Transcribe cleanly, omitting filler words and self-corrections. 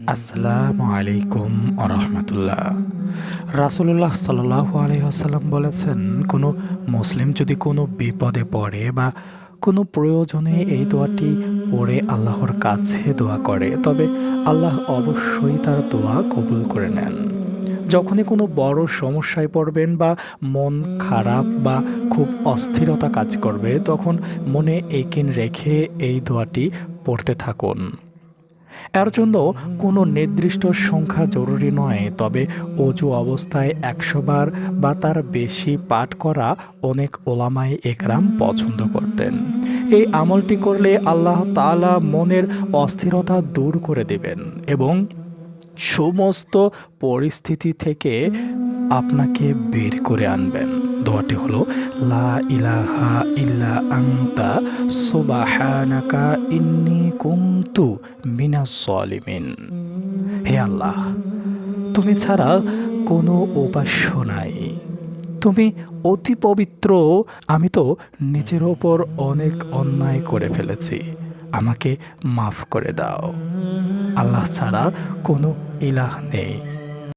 আসসালামু আলাইকুম আরহামতুল্লাহ। রাসূলুল্লাহ সাল্লাল্লাহু আলাইহি ওয়াসাল্লাম বলেছেন, কোনো মুসলিম যদি কোনো বিপদে পড়ে বা কোনো প্রয়োজনে এই দোয়াটি পড়ে আল্লাহর কাছে দোয়া করে, তবে আল্লাহ অবশ্যই তার দোয়া কবুল করে নেন। যখনই কোনো বড় সমস্যায় পড়বেন বা মন খারাপ বা খুব অস্থিরতা কাজ করবে, তখন মনে এইকিন রেখে এই দোয়াটি পড়তে থাকুন। এর জন্য কোনো নির্দিষ্ট সংখ্যা জরুরি নয়, তবে অজু অবস্থায় ১০০ বার বা তার বেশি পাঠ করা অনেক ওলামায়ে একরাম পছন্দ করতেন। এই আমলটি করলে আল্লাহ তাআলা মনের অস্থিরতা দূর করে দেবেন এবং সমস্ত পরিস্থিতি থেকে আপনাকে বের করে আনবেন। দোয়াটি হলো, লা ইলাহা ইল্লা আনতা সুবহানাকা ইন্নী কুনতু মিনাজ জালিমিন। হে আল্লাহ, তুমি ছাড়া কোনো উপাস্য নাই, তুমি অতি পবিত্র। আমি তো নিজের ওপর অনেক অন্যায় করে ফেলেছি, আমাকে মাফ করে দাও। আল্লাহ ছাড়া কোনো ইলাহ নেই।